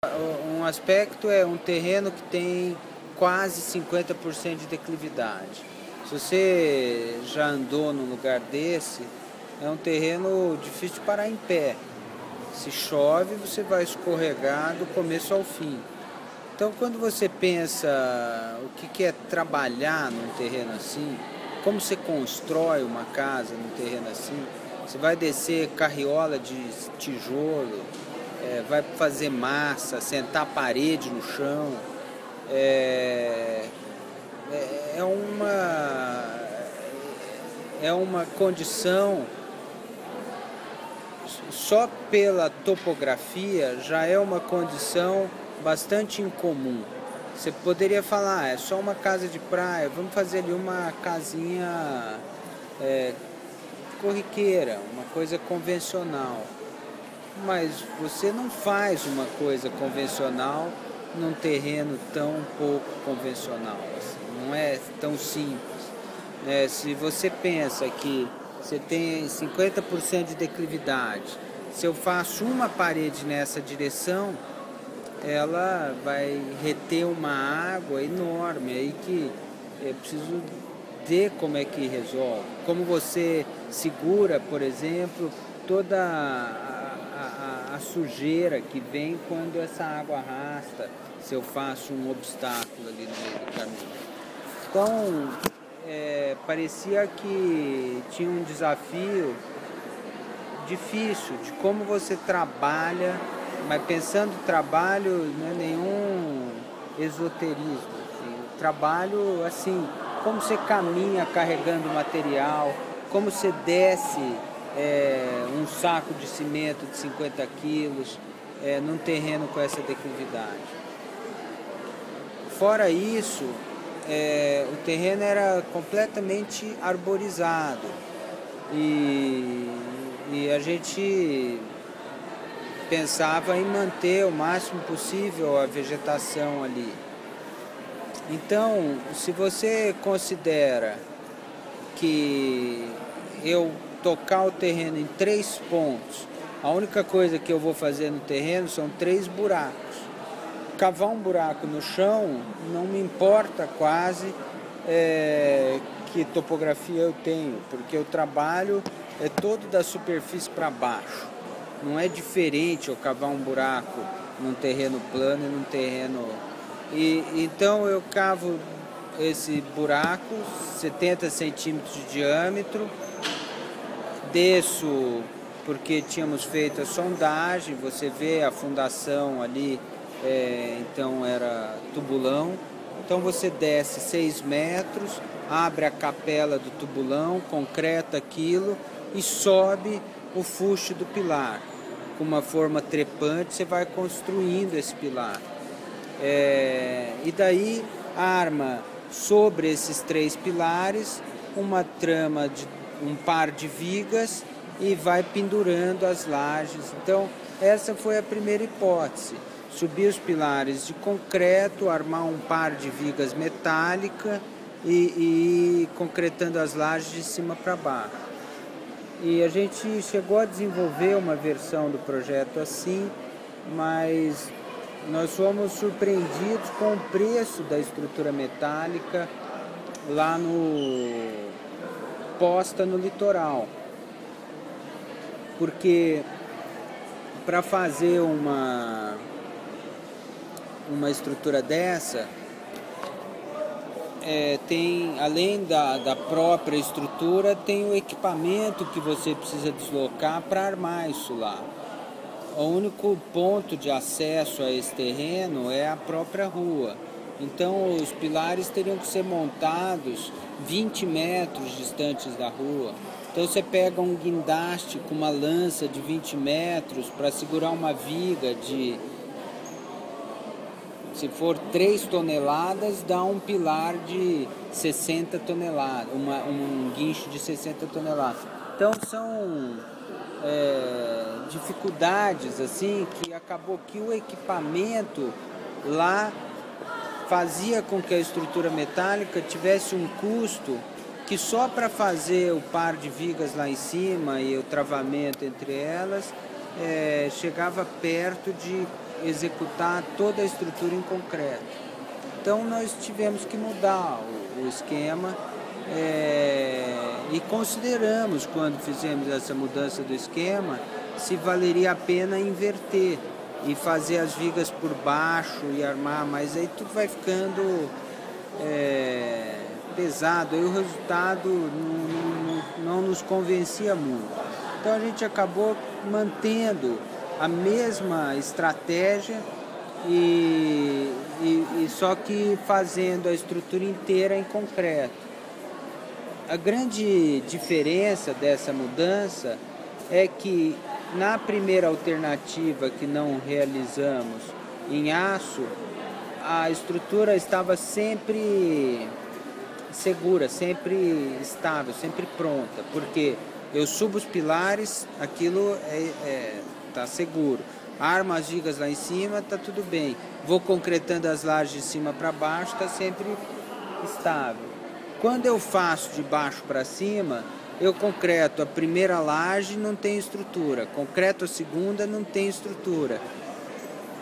Um aspecto é um terreno que tem quase 50% de declividade. Se você já andou num lugar desse, é um terreno difícil de parar em pé. Se chove, você vai escorregar do começo ao fim. Então, quando você pensa o que é trabalhar num terreno assim, como você constrói uma casa num terreno assim, você vai descer carriola de tijolo, vai fazer massa, sentar parede no chão, é, é uma condição, só pela topografia já é uma condição bastante incomum. Você poderia falar, é só uma casa de praia, vamos fazer ali uma casinha corriqueira, uma coisa convencional. Mas você não faz uma coisa convencional num terreno tão pouco convencional, assim, não é tão simples. Se você pensa que você tem 50% de declividade, se eu faço uma parede nessa direção, ela vai reter uma água enorme, aí que eu preciso ver como é que resolve. Como você segura, por exemplo, toda a sujeira que vem quando essa água arrasta, se eu faço um obstáculo ali no meio do caminho. Então, parecia que tinha um desafio difícil de como você trabalha, mas pensando em trabalho não é nenhum esoterismo, assim, trabalho assim, como você caminha carregando material, como você desce um saco de cimento de 50 quilos num terreno com essa declividade. Fora isso, o terreno era completamente arborizado e a gente pensava em manter o máximo possível a vegetação ali. Então, se você considera que eu tocar o terreno em 3 pontos, a única coisa que eu vou fazer no terreno são 3 buracos. Cavar um buraco no chão não me importa quase que topografia eu tenho, porque o trabalho é todo da superfície para baixo. Não é diferente eu cavar um buraco num terreno plano e num terreno... Então eu cavo esse buraco, 70 centímetros de diâmetro, desço porque tínhamos feito a sondagem, você vê a fundação ali, então era tubulão. Então você desce 6 metros, abre a capela do tubulão, concreta aquilo e sobe o fuste do pilar. Com uma forma trepante você vai construindo esse pilar. E daí arma sobre esses 3 pilares uma trama de um par de vigas e vai pendurando as lajes. Então essa foi a primeira hipótese: subir os pilares de concreto, armar um par de vigas metálica e ir concretando as lajes de cima para baixo. E a gente chegou a desenvolver uma versão do projeto assim, mas nós fomos surpreendidos com o preço da estrutura metálica lá posta no litoral. Porque para fazer uma estrutura dessa, tem, além da própria estrutura, tem o equipamento que você precisa deslocar para armar isso lá. O único ponto de acesso a esse terreno é a própria rua. Então os pilares teriam que ser montados 20 metros distantes da rua. Então você pega um guindaste com uma lança de 20 metros para segurar uma viga de... Se for 3 toneladas, dá um pilar de 60 toneladas, um guincho de 60 toneladas. Então são dificuldades assim que acabou que o equipamento lá fazia com que a estrutura metálica tivesse um custo que só para fazer o par de vigas lá em cima e o travamento entre elas chegava perto de executar toda a estrutura em concreto. Então nós tivemos que mudar o esquema e consideramos, quando fizemos essa mudança do esquema, se valeria a pena inverter e fazer as vigas por baixo e armar, mas aí tudo vai ficando pesado, aí o resultado não nos convencia muito. Então a gente acabou mantendo a mesma estratégia e só que fazendo a estrutura inteira em concreto. A grande diferença dessa mudança é que na primeira alternativa que não realizamos em aço, a estrutura estava sempre segura, sempre estável, sempre pronta, porque eu subo os pilares, aquilo está seguro. Armo as vigas lá em cima, está tudo bem. Vou concretando as lajes de cima para baixo, está sempre estável. Quando eu faço de baixo para cima, eu concreto a primeira laje, não tem estrutura. Concreto a segunda, não tem estrutura.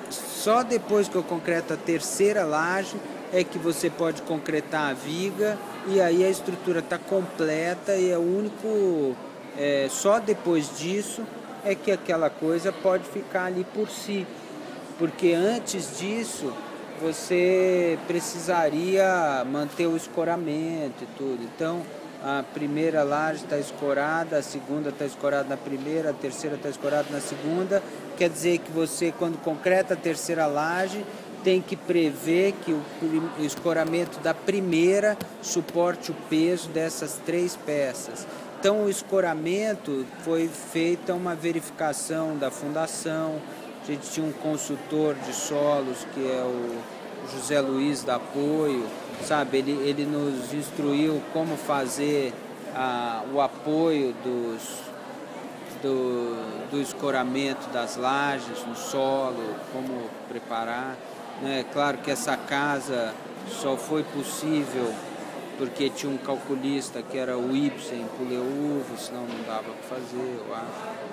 Só depois que eu concreto a terceira laje é que você pode concretar a viga e aí a estrutura está completa e é o único... só depois disso é que aquela coisa pode ficar ali por si, porque antes disso você precisaria manter o escoramento e tudo. Então a primeira laje está escorada, a segunda está escorada na primeira, a terceira está escorada na segunda. Quer dizer que você, quando concreta a terceira laje, tem que prever que o escoramento da primeira suporte o peso dessas 3 peças. Então o escoramento foi feita uma verificação da fundação. A gente tinha um consultor de solos que é o José Luiz da Apoio, sabe? Ele nos instruiu como fazer o apoio do escoramento das lajes no solo, como preparar. Claro que essa casa só foi possível porque tinha um calculista que era o Ibsen Puleúvo, senão não dava para fazer, eu acho.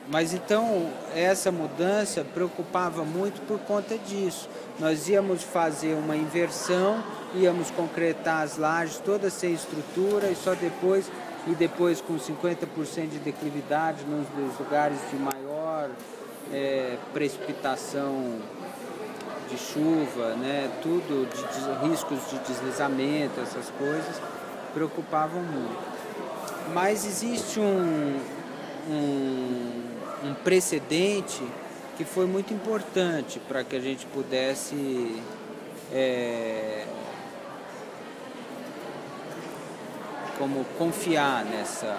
Mas então essa mudança preocupava muito por conta disso. Nós íamos fazer uma inversão, íamos concretar as lajes todas sem estrutura e só depois com 50% de declividade nos lugares de maior precipitação de chuva, tudo de riscos de deslizamento, essas coisas preocupavam muito. Mas existe um precedente que foi muito importante para que a gente pudesse como confiar nessa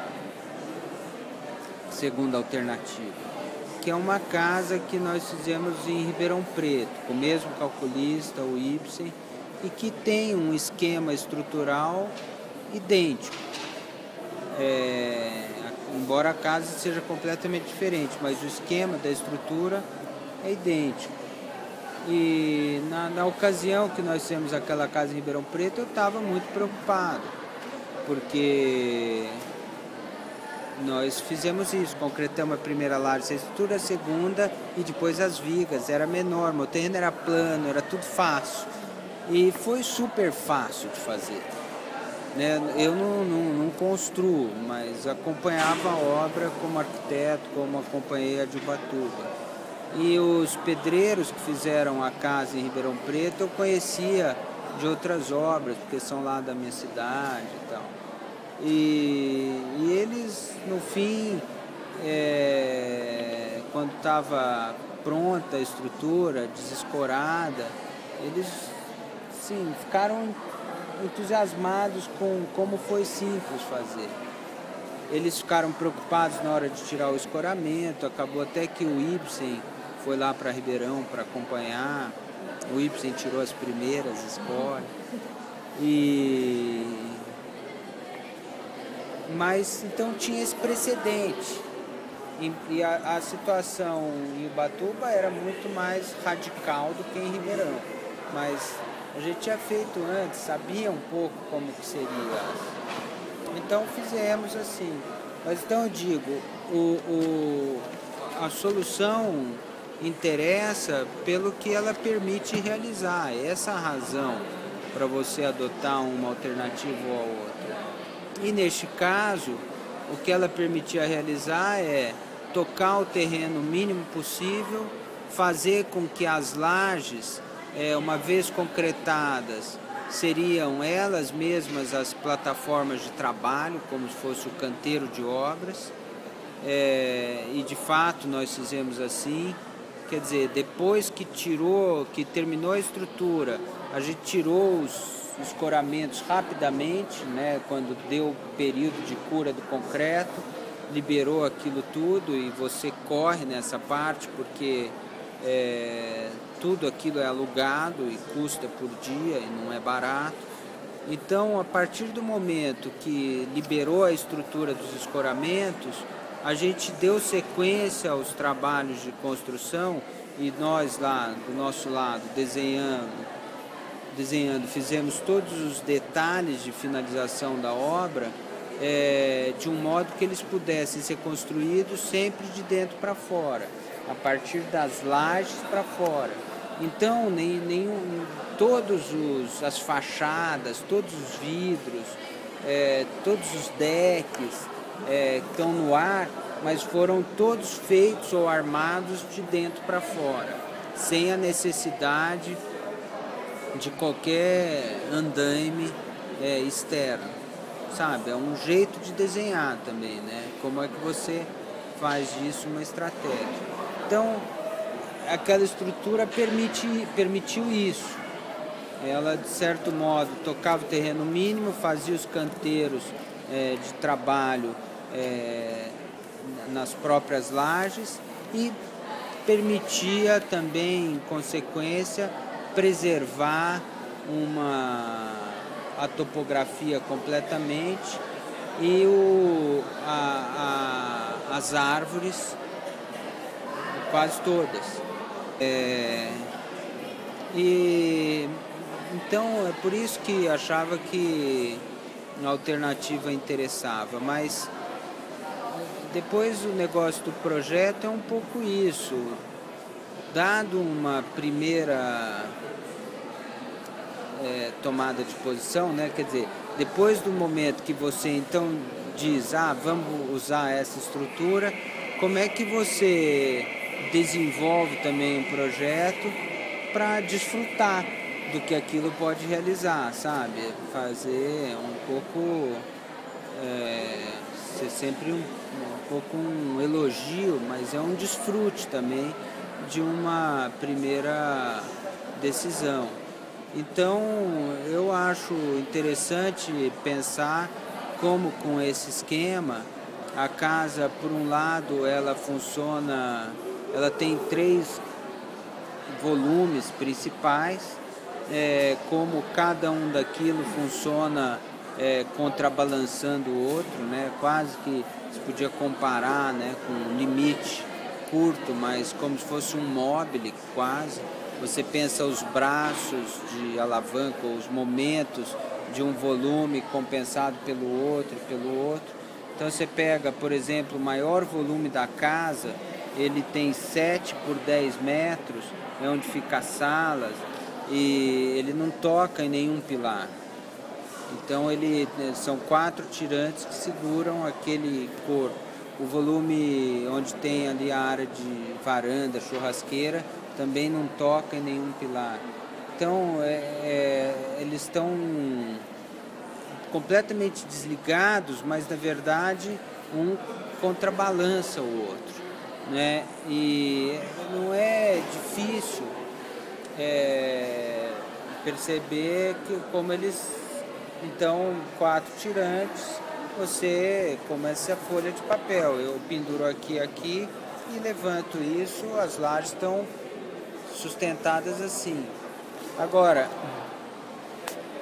segunda alternativa, que é uma casa que nós fizemos em Ribeirão Preto, com o mesmo calculista, o Ibsen, e que tem um esquema estrutural idêntico. Embora a casa seja completamente diferente, mas o esquema da estrutura é idêntico. E na ocasião que nós fizemos aquela casa em Ribeirão Preto, eu estava muito preocupado, porque nós fizemos isso, concretamos a primeira laje, a estrutura, a segunda e depois as vigas. Era menor, meu terreno era plano, era tudo fácil. E foi super fácil de fazer. Eu não construo, mas acompanhava a obra como arquiteto, como acompanhei a de Ubatuba. E os pedreiros que fizeram a casa em Ribeirão Preto eu conhecia de outras obras, porque são lá da minha cidade e tal. E eles, no fim, quando estava pronta a estrutura, desescorada, eles sim, ficaram entusiasmados com como foi simples fazer. Eles ficaram preocupados na hora de tirar o escoramento, acabou até que o Ibsen foi lá para Ribeirão para acompanhar, o Ibsen tirou as primeiras escoras. Mas então tinha esse precedente. E a situação em Ubatuba era muito mais radical do que em Ribeirão. Mas a gente tinha feito antes, sabia um pouco como que seria. Então fizemos assim. Mas então eu digo, a solução interessa pelo que ela permite realizar. Essa é a razão para você adotar uma alternativa ou a outra. E neste caso, o que ela permitia realizar é tocar o terreno o mínimo possível, fazer com que as lajes, uma vez concretadas, seriam elas mesmas as plataformas de trabalho, como se fosse o canteiro de obras, e de fato nós fizemos assim. Quer dizer, depois que terminou a estrutura, a gente tirou os escoramentos rapidamente, né, quando deu o período de cura do concreto, liberou aquilo tudo e você corre nessa parte porque tudo aquilo é alugado e custa por dia e não é barato. Então, a partir do momento que liberou a estrutura dos escoramentos, a gente deu sequência aos trabalhos de construção e nós lá do nosso lado desenhando, fizemos todos os detalhes de finalização da obra de um modo que eles pudessem ser construídos sempre de dentro para fora, a partir das lajes para fora. Então, todas as fachadas, todos os vidros, todos os decks estão no ar, mas foram todos feitos ou armados de dentro para fora, sem a necessidade de qualquer andaime externo, sabe? É um jeito de desenhar também, né? Como é que você faz disso uma estratégia. Então, aquela estrutura permitiu isso. Ela, de certo modo, tocava o terreno mínimo, fazia os canteiros de trabalho nas próprias lajes e permitia também, em consequência, preservar a topografia completamente e as árvores quase todas. E então é por isso que achava que a alternativa interessava, mas depois o negócio do projeto é um pouco isso. Dado uma primeira tomada de posição, né? Quer dizer, depois do momento que você então diz, vamos usar essa estrutura, como é que você desenvolve também um projeto para desfrutar do que aquilo pode realizar, sabe? Fazer um pouco, ser sempre um pouco um elogio, mas é um desfrute também de uma primeira decisão. Então, eu acho interessante pensar como com esse esquema, a casa, por um lado, ela funciona, ela tem 3 volumes principais, como cada um daquilo funciona contrabalançando o outro, né? Quase que se podia comparar, né, com um limite curto, mas como se fosse um mobile quase. Você pensa os braços de alavanca, os momentos de um volume compensado pelo outro. Então você pega, por exemplo, o maior volume da casa, ele tem 7 por 10 metros, é onde fica as salas, e ele não toca em nenhum pilar. Então são 4 tirantes que seguram aquele corpo. O volume onde tem ali a área de varanda, churrasqueira, também não toca em nenhum pilar. Então eles estão completamente desligados, mas na verdade um contrabalança o outro, né? E não é difícil perceber que como eles, então 4 tirantes, você começa a folha de papel, eu penduro aqui e levanto isso, as lajes estão sustentadas assim. Agora,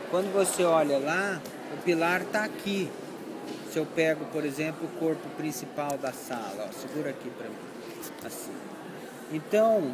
quando você olha lá, o pilar está aqui. Se eu pego, por exemplo, o corpo principal da sala, segura aqui para mim, assim. Então,